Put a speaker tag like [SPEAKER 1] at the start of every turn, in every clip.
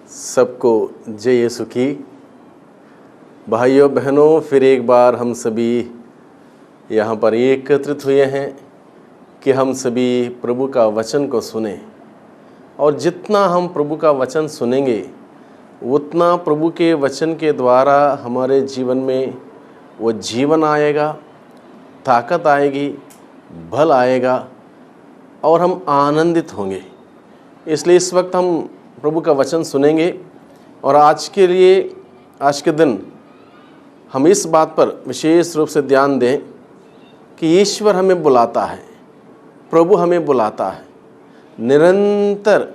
[SPEAKER 1] सबको जय यीशु की। भाइयों बहनों, फिर एक बार हम सभी यहाँ पर एकत्रित हुए हैं कि हम सभी प्रभु का वचन को सुने। और जितना हम प्रभु का वचन सुनेंगे उतना प्रभु के वचन के द्वारा हमारे जीवन में वो जीवन आएगा, ताकत आएगी, बल आएगा और हम आनंदित होंगे। इसलिए इस वक्त हम प्रभु का वचन सुनेंगे और आज के दिन हम इस बात पर विशेष रूप से ध्यान दें कि ईश्वर हमें बुलाता है, प्रभु हमें बुलाता है। निरंतर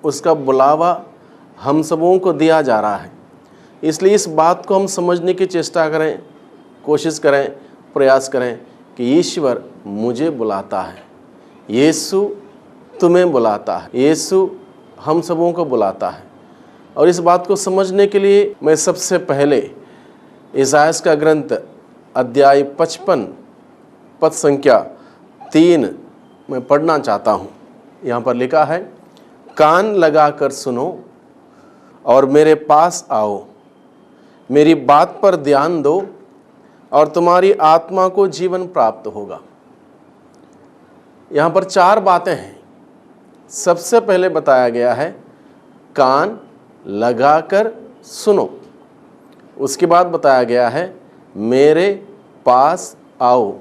[SPEAKER 1] उसका बुलावा हम सबों को दिया जा रहा है। इसलिए इस बात को हम समझने की चेष्टा करें, कोशिश करें, प्रयास करें कि ईश्वर मुझे बुलाता है, यीशु तुम्हें बुलाता है, यीशु हम सबों को बुलाता है। और इस बात को समझने के लिए मैं सबसे पहले इसायाह का ग्रंथ अध्याय 55 पद संख्या 3 में पढ़ना चाहता हूँ। यहाँ पर लिखा है, कान लगाकर सुनो और मेरे पास आओ, मेरी बात पर ध्यान दो और तुम्हारी आत्मा को जीवन प्राप्त होगा। यहाँ पर 4 बातें हैं। सबसे पहले बताया गया है कान लगाकर सुनो। उसके बाद बताया गया है मेरे पास आओ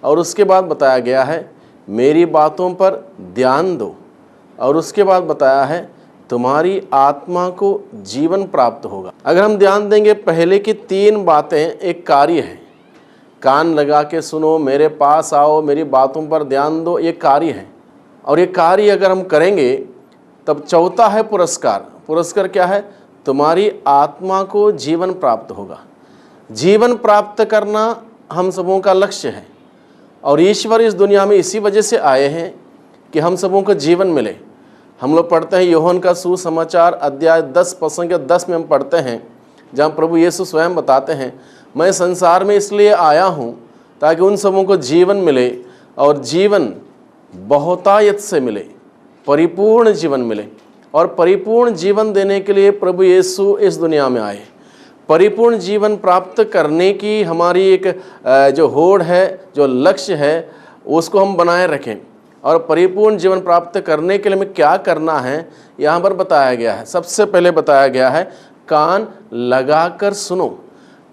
[SPEAKER 1] और उसके बाद बताया गया है मेरी बातों पर ध्यान दो और उसके बाद बताया है तुम्हारी आत्मा को जीवन प्राप्त होगा। अगर हम ध्यान देंगे पहले की 3 बातें एक कार्य है। कान लगा के सुनो, मेरे पास आओ, मेरी बातों पर ध्यान दो, ये कार्य है। और ये कार्य अगर हम करेंगे तब चौथा है पुरस्कार। पुरस्कार क्या है? तुम्हारी आत्मा को जीवन प्राप्त होगा। जीवन प्राप्त करना हम सबों का लक्ष्य है और ईश्वर इस दुनिया में इसी वजह से आए हैं कि हम सबों को जीवन मिले। हम लोग पढ़ते हैं यूहन्ना का सुसमाचार अध्याय 10 पद संख्या 10 में हम पढ़ते हैं, जहाँ प्रभु यीशु स्वयं बताते हैं, मैं संसार में इसलिए आया हूँ ताकि उन सबों को जीवन मिले और जीवन बहुतायत से मिले, परिपूर्ण जीवन मिले। और परिपूर्ण जीवन देने के लिए प्रभु यीशु इस दुनिया में आए। परिपूर्ण जीवन प्राप्त करने की हमारी एक जो होड़ है, जो लक्ष्य है, उसको हम बनाए रखें। और परिपूर्ण जीवन प्राप्त करने के लिए हमें क्या करना है यहाँ पर बताया गया है। सबसे पहले बताया गया है कान लगाकर सुनो।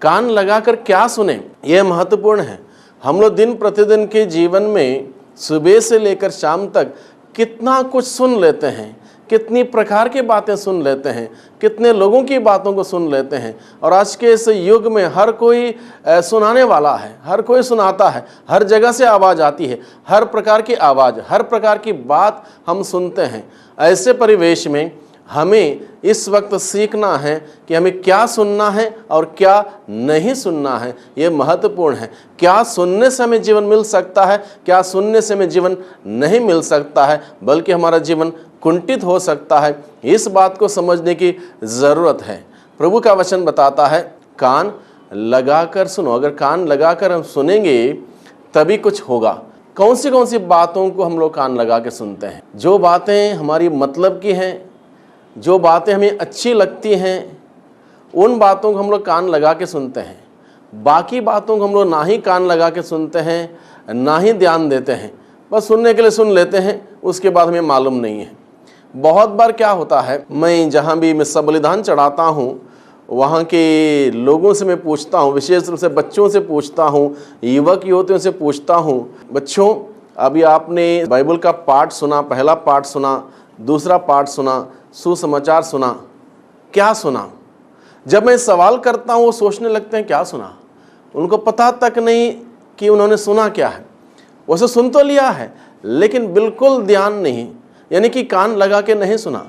[SPEAKER 1] कान लगाकर क्या सुने, यह महत्वपूर्ण है। हम लोग दिन प्रतिदिन के जीवन में सुबह से लेकर शाम तक कितना कुछ सुन लेते हैं, कितनी प्रकार की बातें सुन लेते हैं, कितने लोगों की बातों को सुन लेते हैं। और आज के इस युग में हर कोई सुनाने वाला है, हर कोई सुनाता है, हर जगह से आवाज़ आती है, हर प्रकार की आवाज़, हर प्रकार की बात हम सुनते हैं। ऐसे परिवेश में हमें इस वक्त सीखना है कि हमें क्या सुनना है और क्या नहीं सुनना है। ये महत्वपूर्ण है। क्या सुनने से हमें जीवन मिल सकता है, क्या सुनने से हमें जीवन नहीं मिल सकता है, बल्कि हमारा जीवन कुंठित हो सकता है। इस बात को समझने की ज़रूरत है। प्रभु का वचन बताता है कान लगाकर सुनो। अगर कान लगाकर हम सुनेंगे तभी कुछ होगा। कौन सी बातों को हम लोग कान लगा के सुनते हैं? जो बातें हमारी मतलब की हैं, जो बातें हमें अच्छी लगती हैं, उन बातों को हम लोग कान लगा के सुनते हैं। बाकी बातों को हम लोग ना ही कान लगा के सुनते हैं, ना ही ध्यान देते हैं। बस सुनने के लिए सुन लेते हैं, उसके बाद हमें मालूम नहीं है। बहुत बार क्या होता है, मैं जहाँ भी मैं बलिदान चढ़ाता हूँ वहाँ के लोगों से मैं पूछता हूँ, विशेष रूप से बच्चों से पूछता हूँ, युवक युवतियों से पूछता हूँ, बच्चों अभी आपने बाइबल का पाठ सुना, पहला पाठ सुना, दूसरा पाठ सुना, सुसमाचार सुना, क्या सुना? जब मैं सवाल करता हूँ वो सोचने लगते हैं क्या सुना। उनको पता तक नहीं कि उन्होंने सुना क्या है। वैसे सुन तो लिया है लेकिन बिल्कुल ध्यान नहीं, यानी कि कान लगा के नहीं सुना।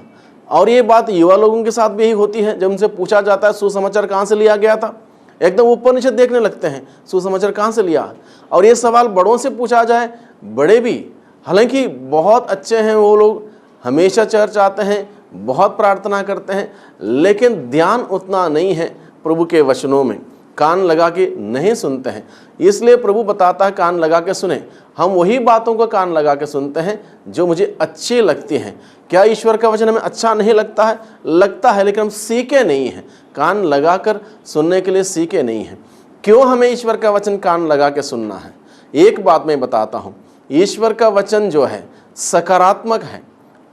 [SPEAKER 1] और ये बात युवा लोगों के साथ भी यही होती है। जब उनसे पूछा जाता है सुसमाचार कहाँ से लिया गया था, एकदम ऊपर नीचे देखने लगते हैं, सुसमाचार कहाँ से लिया। और ये सवाल बड़ों से पूछा जाए, बड़े भी हालांकि बहुत अच्छे हैं वो लोग, हमेशा चर्च आते हैं, बहुत प्रार्थना करते हैं, लेकिन ध्यान उतना नहीं है प्रभु के वचनों में। कान लगा के नहीं सुनते हैं। इसलिए प्रभु बताता है कान लगा के सुने। हम वही बातों को कान लगा के सुनते हैं जो मुझे अच्छी लगती हैं। क्या ईश्वर का वचन हमें अच्छा नहीं लगता है? लगता है, लेकिन हम सीखे नहीं हैं। कान लगा कर सुनने के लिए सीखे नहीं हैं। क्यों हमें ईश्वर का वचन कान लगा के सुनना है? एक बात मैं बताता हूँ, ईश्वर का वचन जो है सकारात्मक है,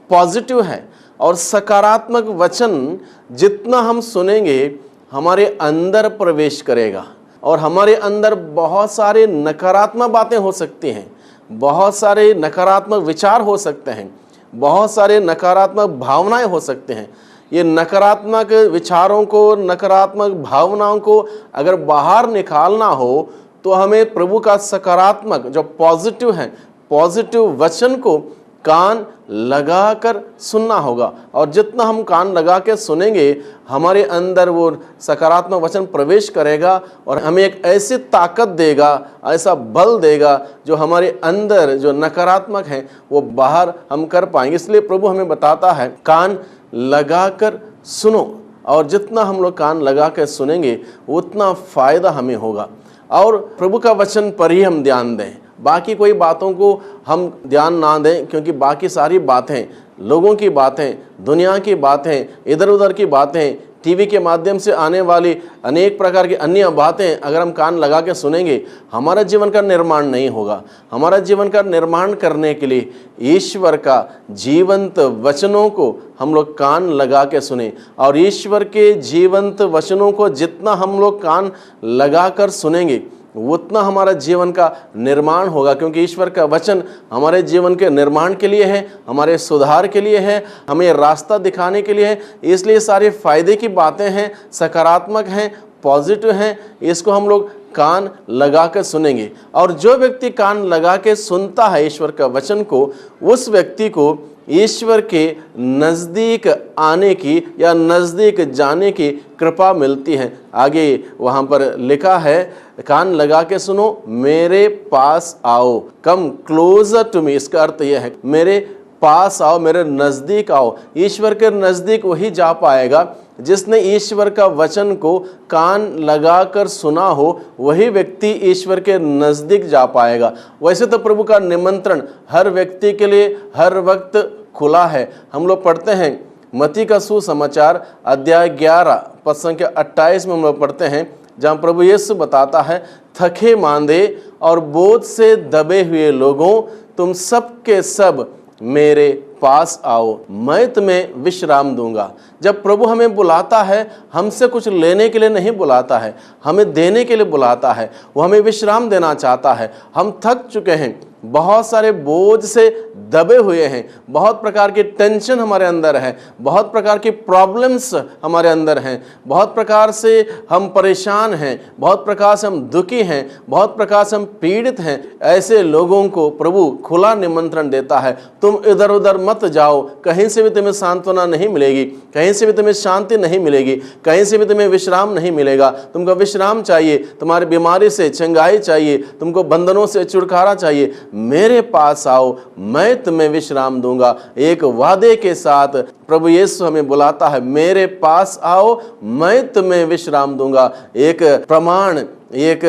[SPEAKER 1] पॉजिटिव है। और सकारात्मक वचन जितना हम सुनेंगे हमारे अंदर प्रवेश करेगा, और हमारे अंदर बहुत सारे नकारात्मक बातें हो सकती हैं, बहुत सारे नकारात्मक विचार हो सकते हैं, बहुत सारे नकारात्मक भावनाएं हो सकते हैं। ये नकारात्मक विचारों को, नकारात्मक भावनाओं को अगर बाहर निकालना हो तो हमें प्रभु का सकारात्मक जो पॉजिटिव है, पॉजिटिव वचन को कान लगाकर सुनना होगा। और जितना हम कान लगा के सुनेंगे हमारे अंदर वो सकारात्मक वचन प्रवेश करेगा और हमें एक ऐसी ताकत देगा, ऐसा बल देगा जो हमारे अंदर जो नकारात्मक है वो बाहर हम कर पाएंगे। इसलिए प्रभु हमें बताता है कान लगाकर सुनो, और जितना हम लोग कान लगा कर सुनेंगे उतना फ़ायदा हमें होगा। और प्रभु का वचन पर ही हम ध्यान दें, बाकी कोई बातों को हम ध्यान ना दें, क्योंकि बाकी सारी बातें, लोगों की बातें, दुनिया की बातें, इधर उधर की बातें, टीवी के माध्यम से आने वाली अनेक प्रकार की अन्य बातें अगर हम कान लगा के सुनेंगे हमारा जीवन का निर्माण नहीं होगा। हमारा जीवन का निर्माण करने के लिए ईश्वर का जीवंत वचनों को हम लोग कान लगा के सुने, और ईश्वर के जीवंत वचनों को जितना हम लोग कान लगा कर सुनेंगे उतना हमारा जीवन का निर्माण होगा। क्योंकि ईश्वर का वचन हमारे जीवन के निर्माण के लिए है, हमारे सुधार के लिए है, हमें रास्ता दिखाने के लिए है। इसलिए सारे फायदे की बातें हैं, सकारात्मक हैं, पॉजिटिव हैं। इसको हम लोग कान लगा कर सुनेंगे। और जो व्यक्ति कान लगा के सुनता है ईश्वर का वचन को, उस व्यक्ति को ईश्वर के नज़दीक आने की या नज़दीक जाने की कृपा मिलती है। आगे वहाँ पर लिखा है, कान लगा के सुनो, मेरे पास आओ, कम क्लोजर टू मी। इसका अर्थ यह है मेरे पास आओ, मेरे नज़दीक आओ। ईश्वर के नज़दीक वही जा पाएगा जिसने ईश्वर का वचन को कान लगाकर सुना हो, वही व्यक्ति ईश्वर के नज़दीक जा पाएगा। वैसे तो प्रभु का निमंत्रण हर व्यक्ति के लिए हर वक्त खुला है। हम लोग पढ़ते हैं मत्ती का सुसमाचार अध्याय 11 पद संख्या 28 में हम लोग पढ़ते हैं, जहाँ प्रभु यीशु बताता है, थके मांदे और बोझ से दबे हुए लोगों, तुम सब के सब मेरे पास आओ, मैं तुम्हें विश्राम दूंगा। जब प्रभु हमें बुलाता है, हमसे कुछ लेने के लिए नहीं बुलाता है, हमें देने के लिए बुलाता है। वो हमें विश्राम देना चाहता है। हम थक चुके हैं, बहुत सारे बोझ से दबे हुए हैं, बहुत प्रकार की टेंशन हमारे अंदर है, बहुत प्रकार की प्रॉब्लम्स हमारे अंदर हैं, बहुत प्रकार से हम परेशान हैं, बहुत प्रकार से हम दुखी हैं, बहुत प्रकार से हम पीड़ित हैं। ऐसे लोगों को प्रभु खुला निमंत्रण देता है, तुम इधर उधर मत जाओ, कहीं से भी तुम्हें सांत्वना नहीं मिलेगी, कहीं से भी तुम्हें शांति नहीं मिलेगी, कहीं से भी तुम्हें विश्राम नहीं मिलेगा। तुमको विश्राम चाहिए, तुम्हारी बीमारी से चंगाई चाहिए, तुमको बंधनों से छुटकारा चाहिए, मेरे पास आओ, मैं तुम्हें विश्राम दूंगा। एक वादे के साथ प्रभु यीशु हमें बुलाता है, मेरे पास आओ, मैं तुम्हें विश्राम दूंगा। एक प्रमाण, एक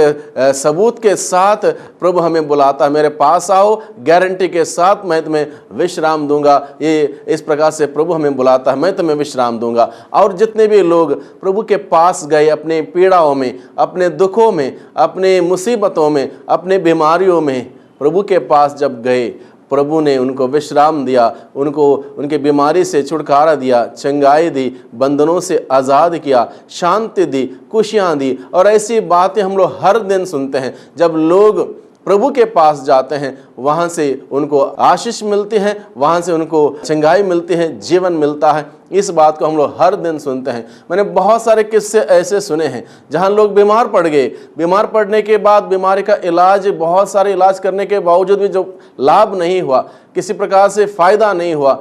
[SPEAKER 1] सबूत के साथ प्रभु हमें बुलाता है, मेरे पास आओ, गारंटी के साथ मैं तुम्हें विश्राम दूंगा। ये इस प्रकार से प्रभु हमें बुलाता है, मैं तुम्हें विश्राम दूंगा। और जितने भी लोग प्रभु के पास गए, अपने पीड़ाओं में, अपने दुखों में, अपने मुसीबतों में, अपने बीमारियों में प्रभु के पास जब गए, प्रभु ने उनको विश्राम दिया, उनको उनके बीमारी से छुटकारा दिया, चंगाई दी, बंधनों से आज़ाद किया, शांति दी, खुशियाँ दी। और ऐसी बातें हम लोग हर दिन सुनते हैं। जब लोग प्रभु के पास जाते हैं, वहाँ से उनको आशीष मिलती है, वहाँ से उनको चंगाई मिलती है, जीवन मिलता है। इस बात को हम लोग हर दिन सुनते हैं। मैंने बहुत सारे किस्से ऐसे सुने हैं जहाँ लोग बीमार पड़ गए, बीमार पड़ने के बाद बीमारी का इलाज, बहुत सारे इलाज करने के बावजूद भी जो लाभ नहीं हुआ, किसी प्रकार से फ़ायदा नहीं हुआ,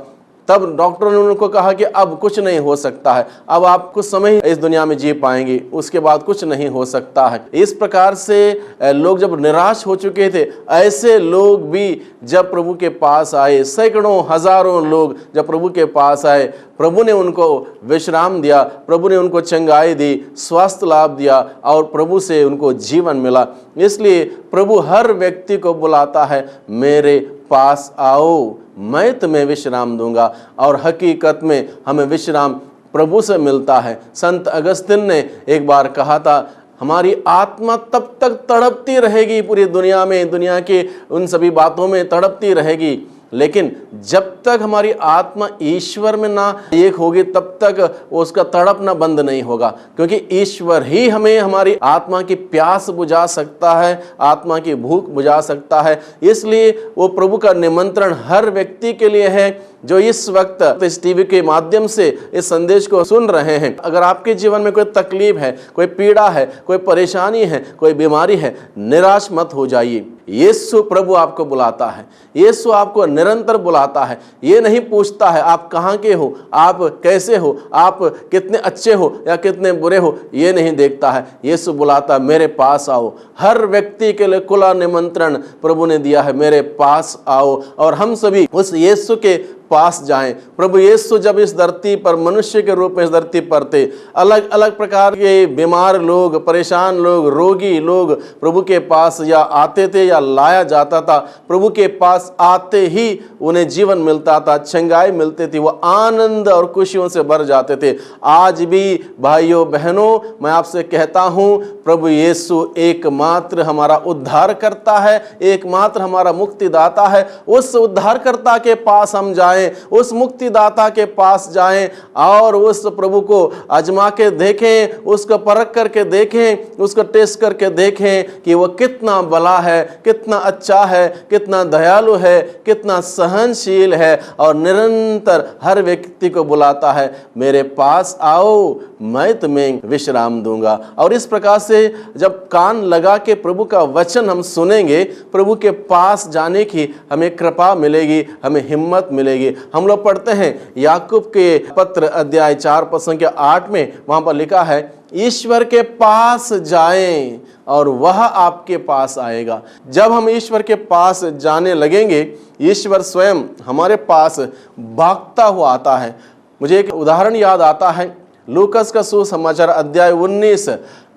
[SPEAKER 1] तब डॉक्टरों ने उनको कहा कि अब कुछ नहीं हो सकता है, अब आप कुछ समय इस दुनिया में जी पाएंगे, उसके बाद कुछ नहीं हो सकता है। इस प्रकार से लोग जब निराश हो चुके थे, ऐसे लोग भी जब प्रभु के पास आए, सैकड़ों हजारों लोग जब प्रभु के पास आए, प्रभु ने उनको विश्राम दिया, प्रभु ने उनको चंगाई दी, स्वास्थ्य लाभ दिया और प्रभु से उनको जीवन मिला। इसलिए प्रभु हर व्यक्ति को बुलाता है, मेरे पास आओ, मैं तुम्हें विश्राम दूंगा। और हकीकत में हमें विश्राम प्रभु से मिलता है। संत अगस्तिन ने एक बार कहा था, हमारी आत्मा तब तक तड़पती रहेगी पूरी दुनिया में, दुनिया के उन सभी बातों में तड़पती रहेगी, लेकिन जब तक हमारी आत्मा ईश्वर में ना एक होगी तब तक उसका तड़पना बंद नहीं होगा, क्योंकि ईश्वर ही हमें हमारी आत्मा की प्यास बुझा सकता है, आत्मा की भूख बुझा सकता है। इसलिए वो प्रभु का निमंत्रण हर व्यक्ति के लिए है जो इस वक्त इस टीवी के माध्यम से इस संदेश को सुन रहे हैं। अगर आपके जीवन में कोई तकलीफ है, कोई पीड़ा है, कोई परेशानी है, कोई बीमारी है, निराश मत हो जाइए। यीशु प्रभु आपको बुलाता है, यीशु आपको निरंतर बुलाता है। ये नहीं पूछता है आप कहाँ के हो, आप कैसे हो, आप कितने अच्छे हो या कितने बुरे हो, ये नहीं देखता है। यीशु बुलाता, मेरे पास आओ। हर व्यक्ति के लिए खुला निमंत्रण प्रभु ने दिया है, मेरे पास आओ। और हम सभी उस यीशु के पास जाएं। प्रभु यीशु जब इस धरती पर मनुष्य के रूप में इस धरती पर थे, अलग अलग प्रकार के बीमार लोग, परेशान लोग, रोगी लोग प्रभु के पास या आते थे या लाया जाता था। प्रभु के पास आते ही उन्हें जीवन मिलता था, चंगाई मिलती थी, वो आनंद और खुशियों से भर जाते थे। आज भी भाइयों बहनों, मैं आपसे कहता हूँ, प्रभु यीशु एकमात्र हमारा उद्धार करता है, एकमात्र हमारा मुक्तिदाता है। उस उद्धारकर्ता के पास हम जाएं, उस मुक्तिदाता के पास जाएं और उस प्रभु को आजमा के देखें, उसको परख करके देखें, उसको टेस्ट करके देखें कि वो कितना भला है, कितना अच्छा है, कितना दयालु है, कितना सहनशील है और निरंतर हर व्यक्ति को बुलाता है, मेरे पास आओ, मैं तुम्हें विश्राम दूंगा। और इस प्रकार से जब कान लगा के प्रभु का वचन हम सुनेंगे, प्रभु के पास जाने की हमें कृपा मिलेगी, हमें हिम्मत मिलेगी। हम लोग पढ़ते हैं याकूब के पत्र अध्याय 4 पद संख्या 8 में, वहां पर लिखा है, ईश्वर के पास जाएं और वह आपके पास आएगा। जब हम ईश्वर के पास जाने लगेंगे, ईश्वर स्वयं हमारे पास भागता हुआ आता है। मुझे एक उदाहरण याद आता है, लूकस का सुसमाचार अध्याय 19,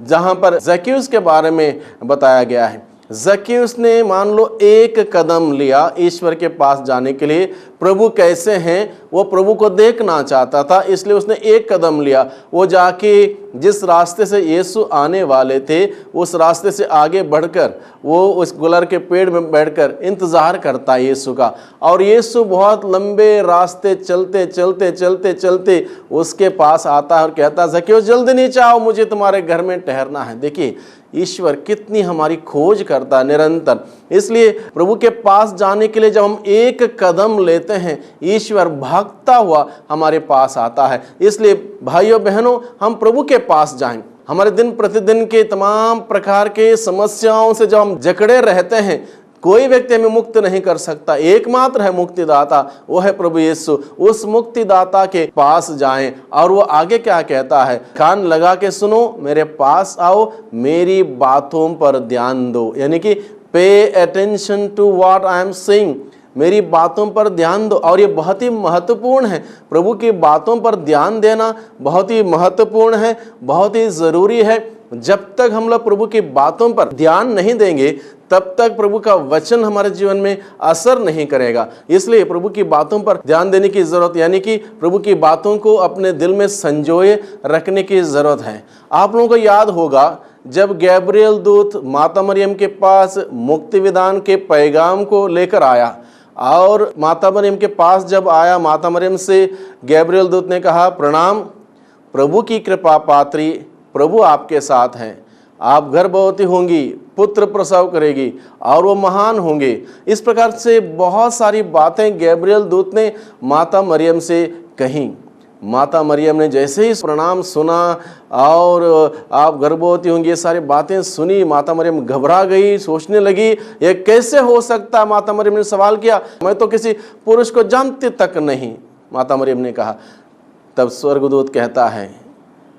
[SPEAKER 1] जहां पर जक्कैयुस के बारे में बताया गया है। जक्कैयुस ने मान लो एक कदम लिया ईश्वर के पास जाने के लिए। प्रभु कैसे हैं वो प्रभु को देखना चाहता था, इसलिए उसने एक कदम लिया। वो जाके जिस रास्ते से यीशु आने वाले थे उस रास्ते से आगे बढ़कर वो उस गुलर के पेड़ में बैठकर इंतजार करता है यीशु का। और यीशु बहुत लंबे रास्ते चलते चलते चलते चलते उसके पास आता है और कहता, जक्कैयुस जल्दी नीचे आओ, मुझे तुम्हारे घर में ठहरना है। देखिए ईश्वर कितनी हमारी खोज करता है निरंतर। इसलिए प्रभु के पास जाने के लिए जब हम एक कदम लेते हैं, ईश्वर भागता हुआ हमारे पास आता है। इसलिए भाइयों बहनों, हम प्रभु के पास जाएं। हमारे दिन प्रतिदिन के तमाम प्रकार के समस्याओं से जब हम जकड़े रहते हैं, कोई व्यक्ति हमें मुक्त नहीं कर सकता, एकमात्र है मुक्तिदाता, वो है प्रभु यीशु। उस मुक्तिदाता के पास जाएं। और वो आगे क्या कहता है, कान लगा के सुनो, मेरे पास आओ, मेरी बातों पर ध्यान दो, यानी कि pay attention to what I am saying, मेरी बातों पर ध्यान दो। और ये बहुत ही महत्वपूर्ण है, प्रभु की बातों पर ध्यान देना बहुत ही महत्वपूर्ण है, बहुत ही ज़रूरी है। जब तक हम लोग प्रभु की बातों पर ध्यान नहीं देंगे, तब तक प्रभु का वचन हमारे जीवन में असर नहीं करेगा। इसलिए प्रभु की बातों पर ध्यान देने की ज़रूरत, यानी कि प्रभु की बातों को अपने दिल में संजोए रखने की ज़रूरत है। आप लोगों को याद होगा, जब गैब्रियल दूत माता मरियम के पास मुक्ति विधान के पैगाम को लेकर आया और माता मरियम के पास जब आया, माता मरियम से गैब्रियल दूत ने कहा, प्रणाम, प्रभु की कृपा पात्री, प्रभु आपके साथ हैं, आप गर्भवती होंगी, पुत्र प्रसव करेगी और वो महान होंगे। इस प्रकार से बहुत सारी बातें गैब्रियल दूत ने माता मरियम से कहीं। माता मरियम ने जैसे ही प्रणाम सुना और आप गर्भवती होंगी, ये सारी बातें सुनी, माता मरियम घबरा गई, सोचने लगी ये कैसे हो सकता है। माता मरियम ने सवाल किया, मैं तो किसी पुरुष को जानती तक नहीं, माता मरियम ने कहा। तब स्वर्गदूत कहता है,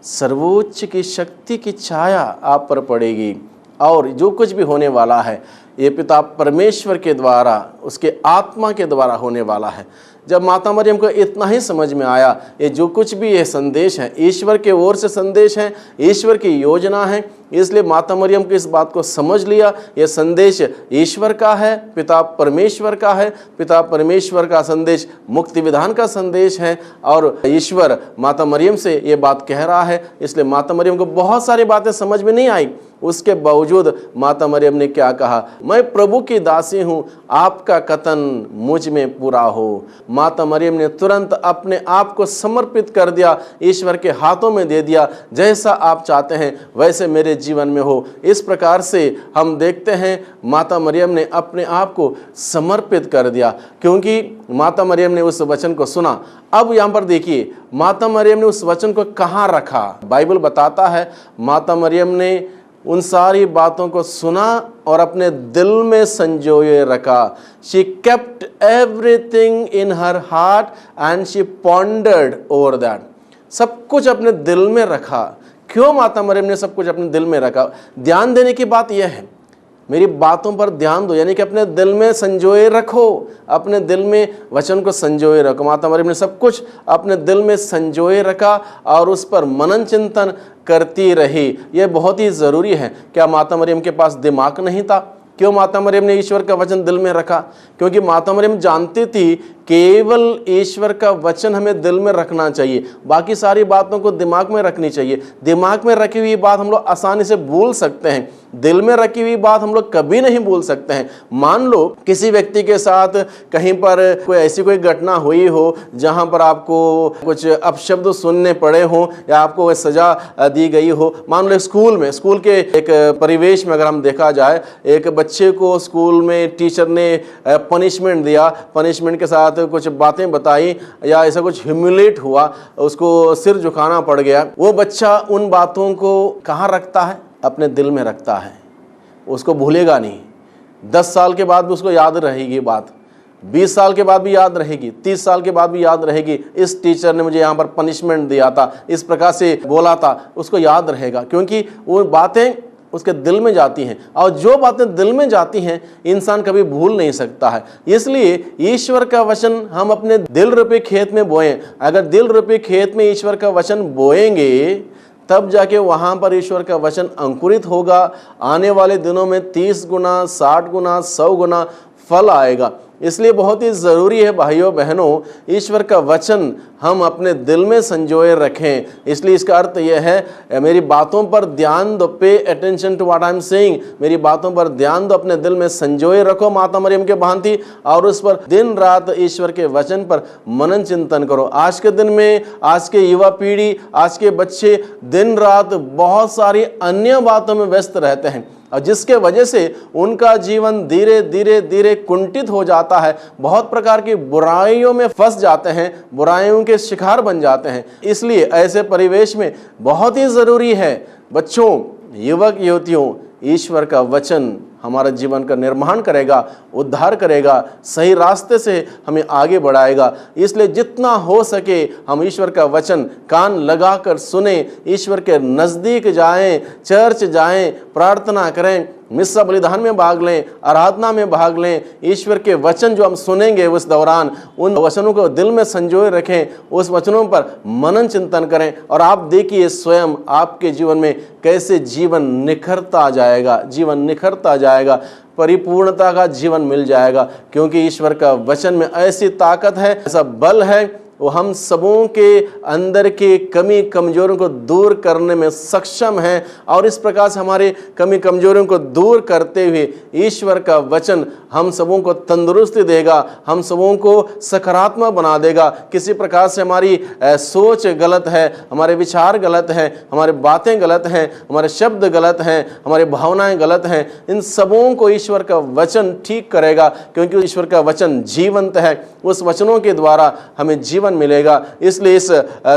[SPEAKER 1] सर्वोच्च की शक्ति की छाया आप पर पड़ेगी और जो कुछ भी होने वाला है ये पिता परमेश्वर के द्वारा, उसके आत्मा के द्वारा होने वाला है। जब माता मरियम को इतना ही समझ में आया, ये जो कुछ भी ये संदेश है ईश्वर के ओर से संदेश है, ईश्वर की योजना है, इसलिए माता मरियम को इस बात को समझ लिया, ये संदेश ईश्वर का है, पिता परमेश्वर का है, पिता परमेश्वर का संदेश मुक्ति विधान का संदेश है और ईश्वर माता मरियम से ये बात कह रहा है। इसलिए माता मरियम को बहुत सारी बातें समझ में नहीं आई, उसके बावजूद माता मरियम ने क्या कहा, मैं प्रभु की दासी हूँ, आपका कथन मुझ में पूरा हो। माता मरियम ने तुरंत अपने आप को समर्पित कर दिया, ईश्वर के हाथों में दे दिया, जैसा आप चाहते हैं वैसे मेरे जीवन में हो। इस प्रकार से हम देखते हैं माता मरियम ने अपने आप को समर्पित कर दिया, क्योंकि माता मरियम ने उस वचन को सुना। अब यहाँ पर देखिए माता मरियम ने उस वचन को कहाँ रखा। बाइबल बताता है माता मरियम ने उन सारी बातों को सुना और अपने दिल में संजोए रखा। She kept everything in her heart and she pondered over that. सब कुछ अपने दिल में रखा। क्यों माता मरियम ने सब कुछ अपने दिल में रखा? ध्यान देने की बात यह है, मेरी बातों पर ध्यान दो, यानी कि अपने दिल में संजोए रखो, अपने दिल में वचन को संजोए रखो। माता मरियम ने सब कुछ अपने दिल में संजोए रखा और उस पर मनन चिंतन करती रही। यह बहुत ही ज़रूरी है। क्या माता मरियम के पास दिमाग नहीं था? क्यों माता मरियम ने ईश्वर का वचन दिल में रखा? क्योंकि माता मरियम जानती थी केवल ईश्वर का वचन हमें दिल में रखना चाहिए, बाकी सारी बातों को दिमाग में रखनी चाहिए। दिमाग में रखी हुई बात हम लोग आसानी से भूल सकते हैं, दिल में रखी हुई बात हम लोग कभी नहीं भूल सकते हैं। मान लो किसी व्यक्ति के साथ कहीं पर कोई ऐसी कोई घटना हुई हो जहां पर आपको कुछ अपशब्द सुनने पड़े हो या आपको कोई सजा दी गई हो। मान लो स्कूल में, स्कूल के एक परिवेश में अगर हम देखा जाए, एक बच्चे को स्कूल में टीचर ने पनिशमेंट दिया, पनिशमेंट के साथ कुछ बातें बताई या ऐसा कुछ ह्यूमिलेट हुआ, उसको सिर झुकाना पड़ गया। वो बच्चा उन बातों को कहाँ रखता है? अपने दिल में रखता है, उसको भूलेगा नहीं। 10 साल के बाद भी उसको याद रहेगी बात, 20 साल के बाद भी याद रहेगी, 30 साल के बाद भी याद रहेगी। इस टीचर ने मुझे यहाँ पर पनिशमेंट दिया था, इस प्रकार से बोला था, उसको याद रहेगा, क्योंकि वो बातें उसके दिल में जाती हैं। और जो बातें दिल में जाती हैं इंसान कभी भूल नहीं सकता है। इसलिए ईश्वर का वचन हम अपने दिल रूपी खेत में बोएं। अगर दिल रूपी खेत में ईश्वर का वचन बोएंगे तब जाके वहाँ पर ईश्वर का वचन अंकुरित होगा। आने वाले दिनों में 30 गुना, 60 गुना, 100 गुना फल आएगा। इसलिए बहुत ही ज़रूरी है भाइयों बहनों, ईश्वर का वचन हम अपने दिल में संजोए रखें। इसलिए इसका अर्थ यह है, मेरी बातों पर ध्यान दो, pay attention to what I am saying, मेरी बातों पर ध्यान दो, अपने दिल में संजोए रखो माता मरियम के भांति, और उस पर दिन रात ईश्वर के वचन पर मनन चिंतन करो। आज के दिन में आज के युवा पीढ़ी, आज के बच्चे दिन रात बहुत सारी अन्य बातों में व्यस्त रहते हैं और जिसके वजह से उनका जीवन धीरे धीरे धीरे कुंठित हो जाता है। बहुत प्रकार की बुराइयों में फंस जाते हैं, बुराइयों के शिकार बन जाते हैं। इसलिए ऐसे परिवेश में बहुत ही ज़रूरी है बच्चों, युवक युवतियों, ईश्वर का वचन हमारा जीवन का निर्माण करेगा, उद्धार करेगा, सही रास्ते से हमें आगे बढ़ाएगा। इसलिए जितना हो सके हम ईश्वर का वचन कान लगाकर सुने, ईश्वर के नज़दीक जाएं, चर्च जाएं, प्रार्थना करें, मिस्सा बलिदान में भाग लें, आराधना में भाग लें। ईश्वर के वचन जो हम सुनेंगे उस दौरान उन वचनों को दिल में संजोए रखें, उस वचनों पर मनन चिंतन करें और आप देखिए स्वयं आपके जीवन में कैसे जीवन निखरता जाएगा, जीवन निखरता जाएगा, परिपूर्णता का जीवन मिल जाएगा। क्योंकि ईश्वर का वचन में ऐसी ताकत है, ऐसा बल है, वो हम सबों के अंदर की कमी कमजोरियों को दूर करने में सक्षम है। और इस प्रकार से हमारे कमी कमजोरियों को दूर करते हुए ईश्वर का वचन हम सबों को तंदुरुस्ती देगा, हम सबों को सकारात्मक बना देगा। किसी प्रकार से हमारी सोच गलत है, हमारे विचार गलत हैं, हमारी बातें गलत हैं, हमारे शब्द गलत हैं, हमारी भावनाएं गलत हैं, इन सबों को ईश्वर का वचन ठीक करेगा। क्योंकि ईश्वर का वचन जीवंत है, उस वचनों के द्वारा हमें जीवन जीवन मिलेगा। इसलिए इस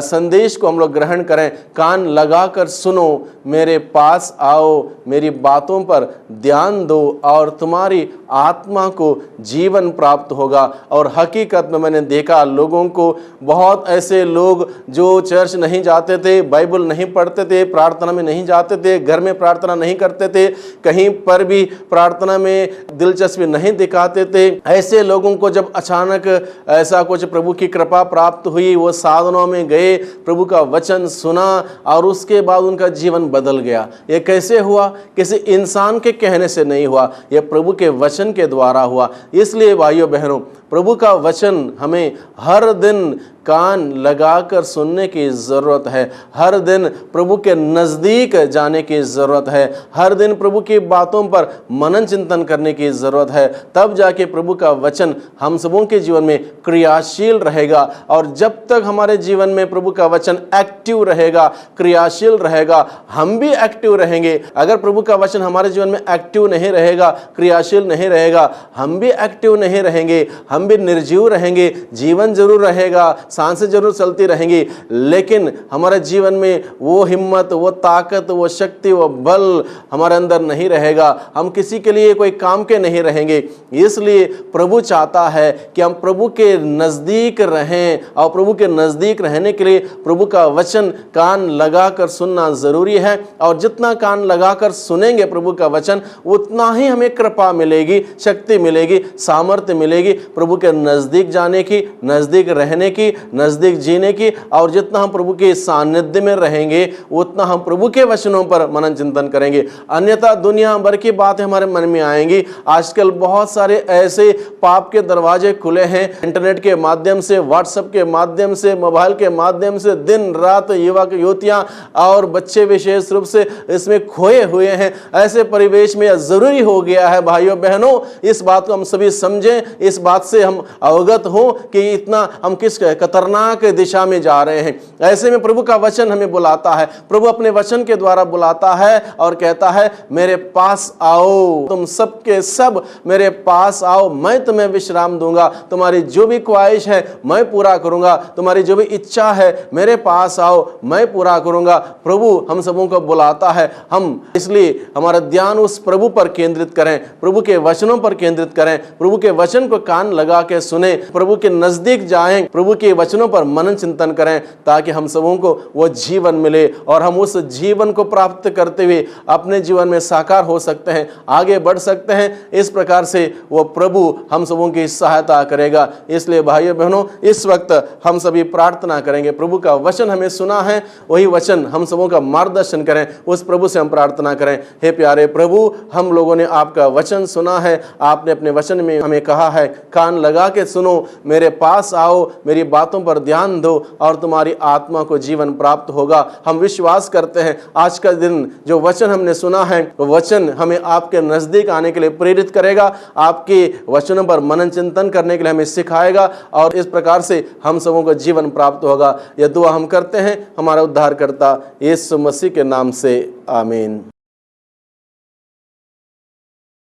[SPEAKER 1] संदेश को हम लोग ग्रहण करें। कान लगाकर सुनो, मेरे पास आओ, मेरी बातों पर ध्यान दो और तुम्हारी आत्मा को जीवन प्राप्त होगा। और हकीकत में मैंने देखा लोगों को, बहुत ऐसे लोग जो चर्च नहीं जाते थे, बाइबल नहीं पढ़ते थे, प्रार्थना में नहीं जाते थे, घर में प्रार्थना नहीं करते थे, कहीं पर भी प्रार्थना में दिलचस्पी नहीं दिखाते थे, ऐसे लोगों को जब अचानक ऐसा कुछ प्रभु की कृपा प्राप्त हुई, वो साधनों में गए, प्रभु का वचन सुना और उसके बाद उनका जीवन बदल गया। ये कैसे हुआ? किसी इंसान के कहने से नहीं हुआ, यह प्रभु के वचन के द्वारा हुआ। इसलिए भाइयों बहनों, प्रभु का वचन हमें हर दिन कान लगाकर सुनने की ज़रूरत है। हर दिन प्रभु के नज़दीक जाने की ज़रूरत है। हर दिन प्रभु की बातों पर मनन चिंतन करने की ज़रूरत है। तब जाके प्रभु का वचन हम सबों के जीवन में क्रियाशील रहेगा। और जब तक हमारे जीवन में प्रभु का वचन एक्टिव रहेगा, क्रियाशील रहेगा, हम भी एक्टिव रहेंगे। अगर प्रभु का वचन हमारे जीवन में एक्टिव नहीं रहेगा, क्रियाशील नहीं रहेगा, हम भी एक्टिव नहीं रहेंगे, हम भी निर्जीव रहेंगे। जीवन जरूर रहेगा, सांसें जरूर चलती रहेंगी, लेकिन हमारे जीवन में वो हिम्मत, वो ताकत, वो शक्ति, वो बल हमारे अंदर नहीं रहेगा। हम किसी के लिए कोई काम के नहीं रहेंगे। इसलिए प्रभु चाहता है कि हम प्रभु के नज़दीक रहें, और प्रभु के नज़दीक रहने के लिए प्रभु का वचन कान लगाकर सुनना ज़रूरी है। और जितना कान लगाकर सुनेंगे प्रभु का वचन, उतना ही हमें कृपा मिलेगी, शक्ति मिलेगी, सामर्थ्य मिलेगी प्रभु के नज़दीक जाने की, नज़दीक रहने की, नज़दीक जीने की। और जितना हम प्रभु के सानिध्य में रहेंगे, उतना हम प्रभु के वचनों पर मनन चिंतन करेंगे। अन्यथा दुनिया भर की बातें हमारे मन में आएंगी। आजकल बहुत सारे ऐसे पाप के दरवाजे खुले हैं, इंटरनेट के माध्यम से, व्हाट्सएप के माध्यम से, मोबाइल के माध्यम से दिन रात युवक युवतियां और बच्चे विशेष रूप से इसमें खोए हुए हैं। ऐसे परिवेश में जरूरी हो गया है भाइयों बहनों, इस बात को हम सभी समझें, इस बात से हम अवगत हों कि इतना हम किस खतरनाक दिशा में जा रहे हैं। ऐसे में प्रभु का वचन हमें बुलाता है, प्रभु अपने वचन के द्वारा बुलाता है और कहता है, मेरे पास आओ, तुम सबके सब मेरे पास आओ, मैं तुम्हें विश्राम दूंगा। तुम्हारी जो भी ख्वाहिश है मैं पूरा करूंगा, तुम्हारी जो भी इच्छा है मेरे पास आओ, मैं पूरा करूंगा। प्रभु हम सबों को बुलाता है। हम इसलिए हमारा ध्यान उस प्रभु पर केंद्रित करें, प्रभु के वचनों पर केंद्रित करें, प्रभु के वचन को कान लगा के सुने, प्रभु के नजदीक जाएं, प्रभु के वचनों पर मनन चिंतन करें, ताकि हम सबों को वो जीवन मिले और हम उस जीवन को प्राप्त करते हुए अपने जीवन में साकार हो सकते हैं, आगे बढ़ सकते हैं। इस प्रकार से वो प्रभु हम सबों की सहायता करेगा। इसलिए भाइयों बहनों, इस वक्त हम सभी प्रार्थना करेंगे। प्रभु का वचन हमें सुना है, वही वचन हम सबों का मार्गदर्शन करें, उस प्रभु से हम प्रार्थना करें। हे प्यारे प्रभु, हम लोगों ने आपका वचन सुना है, आपने अपने वचन में हमें कहा है, कान लगा के सुनो, मेरे पास आओ, मेरी बातों पर ध्यान दो और तुम्हारी आत्मा को जीवन प्राप्त होगा। हम विश्वास करते हैं आज का दिन जो वचन हमने सुना है, वो वचन हमें आपके नजदीक आने के लिए प्रेरित करेगा, आपके वचनों पर मनन चिंतन करने के लिए हमें सिखाएगा और इस प्रकार से हम सबों को जीवन प्राप्त होगा। यह दुआ हम करते हैं हमारा उद्धारकर्ता यीशु मसीह के नाम से, आमीन।